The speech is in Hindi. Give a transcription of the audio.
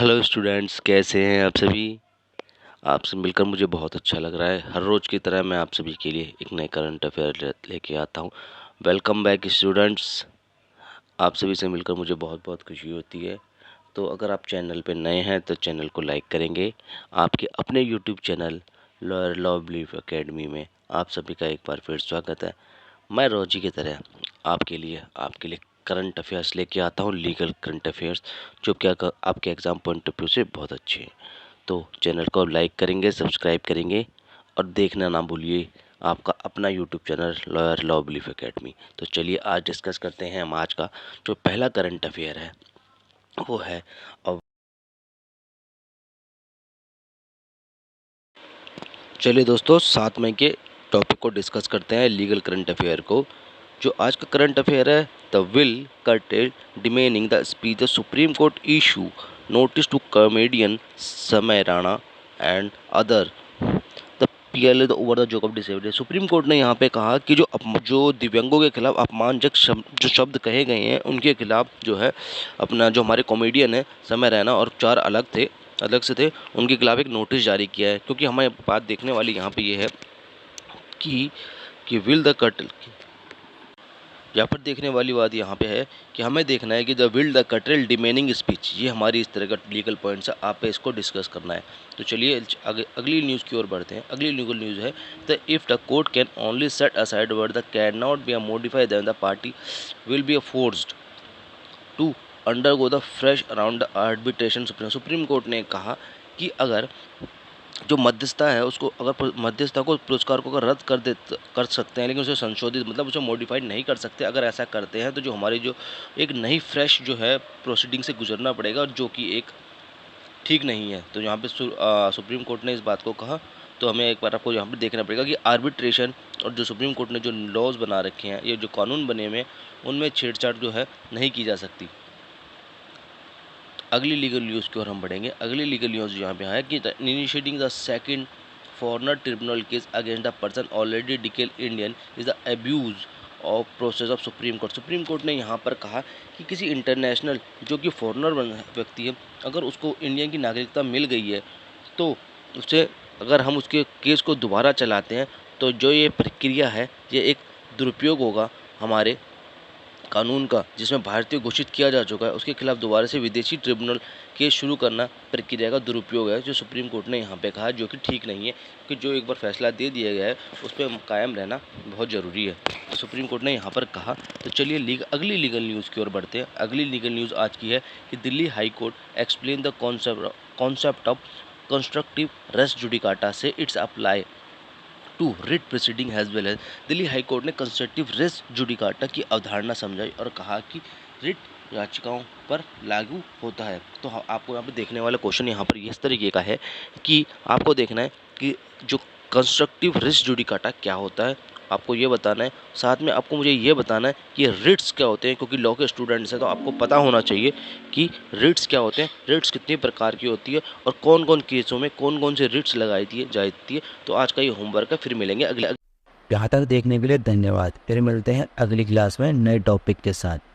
हेलो स्टूडेंट्स, कैसे हैं आप सभी। आपसे मिलकर मुझे बहुत अच्छा लग रहा है। हर रोज़ की तरह मैं आप सभी के लिए एक नए करंट अफेयर लेके आता हूं। Welcome back students. आप सभी से मिलकर मुझे बहुत बहुत खुशी होती है। तो अगर आप चैनल पे नए हैं तो चैनल को लाइक करेंगे। आपके अपने YouTube channel lawyer law belief academy में आप सभी का एक बार फिर स्वागत है। मैं रोजी की तरह आपके लिए करंट अफेयर्स लेके आता हूँ, लीगल करंट अफेयर्स, जो क्या आपके एग्ज़ाम पॉइंट ऑफ व्यू से बहुत अच्छे हैं। तो चैनल को लाइक करेंगे, सब्सक्राइब करेंगे और देखना ना भूलिए आपका अपना YouTube channel lawyer law belief academy. तो चलिए आज डिस्कस करते हैं। हम आज का जो पहला करंट अफेयर है वो है, और चलिए दोस्तों 7 मई के टॉपिक को डिस्कस करते हैं, लीगल करंट अफेयर को। जो आज का करंट अफेयर है, the will curtail demeaning the speech the Supreme Court issue notice to comedian Samay Raina and other the PLA the over the joke of disability. Supreme court ने यहाँ पे कहा कि जो दिव्यांगों के खिलाफ अपमानजनक जो शब्द कहे गए हैं उनके खिलाफ जो है अपना जो हमारे कॉमेडियन है समय रैना और 4 अलग से थे, उनके खिलाफ एक नोटिस जारी किया है। क्योंकि हमें बात देखने वाली यहाँ पे ये है कि विल द कर्टेल, यहाँ पर देखने वाली बात यहाँ पे है कि हमें देखना है कि द विल द कटरेल डिमेनिंग स्पीच, ये हमारी इस तरह का लीगल पॉइंट्स है, आप पे इसको डिस्कस करना है। तो चलिए अगली न्यूज़ की ओर बढ़ते हैं। अगली लीगल न्यूज़ है the if the court can only set aside word the can not be a modify then the party will be forced to undergo the fresh around the arbitration. Supreme court ने कहा कि अगर जो मध्यस्थता है उसको, अगर मध्यस्थता को पुरस्कार को अगर रद्द कर सकते हैं, लेकिन उसे संशोधित मतलब उसे मॉडिफाइड नहीं कर सकते। अगर ऐसा करते हैं तो जो हमारी जो एक नई फ्रेश जो है प्रोसीडिंग से गुजरना पड़ेगा, जो कि एक ठीक नहीं है। तो यहाँ पे सुप्रीम कोर्ट ने इस बात को कहा। तो हमें एक बार आपको यहाँ पे देखना पड़ेगा कि आर्बिट्रेशन और जो सुप्रीम कोर्ट ने जो लॉज बना रखे हैं, ये जो कानून बने हुए हैं, उनमें छेड़छाड़ जो है नहीं की जा सकती। अगली लीगल न्यूज़ की ओर हम बढ़ेंगे। अगली लीगल न्यूज़ यहाँ पे है कि initiating the second foreigner tribunal case against the person already declared Indian is the abuse of process of Supreme Court. Supreme court ने यहाँ पर कहा कि किसी इंटरनेशनल जो कि फॉरनर व्यक्ति है, अगर उसको इंडियन की नागरिकता मिल गई है तो उसे, अगर हम उसके केस को दोबारा चलाते हैं तो जो ये प्रक्रिया है ये एक दुरुपयोग होगा हमारे कानून का, जिसमें भारतीय घोषित किया जा चुका है, उसके खिलाफ दोबारा से विदेशी ट्रिब्यूनल केस शुरू करना प्रक्रिया का दुरुपयोग है, जो सुप्रीम कोर्ट ने यहाँ पे कहा, जो कि ठीक नहीं है। कि जो एक बार फैसला दे दिया गया है उस पर कायम रहना बहुत ज़रूरी है, तो सुप्रीम कोर्ट ने यहाँ पर कहा। तो चलिए अगली लीगल न्यूज़ की ओर बढ़ते हैं। अगली लीगल न्यूज़ आज की है कि Delhi High Court explain the concept of constructive res judicata से it's apply to writ proceeding has well as. Delhi High Court ने कंस्ट्रक्टिव रेस जुडिकाटा की अवधारणा समझाई और कहा कि रिट याचिकाओं पर लागू होता है। तो आपको यहाँ पे देखने वाला क्वेश्चन यहाँ पर इस तरीके का है कि आपको देखना है कि जो कंस्ट्रक्टिव रेस जुडिकाटा क्या होता है, आपको ये बताना है। साथ में आपको मुझे ये बताना है कि रिट्स क्या होते हैं, क्योंकि लॉ के स्टूडेंट्स हैं तो आपको पता होना चाहिए कि रिट्स क्या होते हैं, रिट्स कितनी प्रकार की होती है और कौन कौन केसों में कौन कौन से रिट्स जाती है। तो आज का ये होमवर्क है, फिर मिलेंगे अगले। यहाँ तक देखने के लिए धन्यवाद। फिर मिलते हैं अगली क्लास में नए टॉपिक के साथ।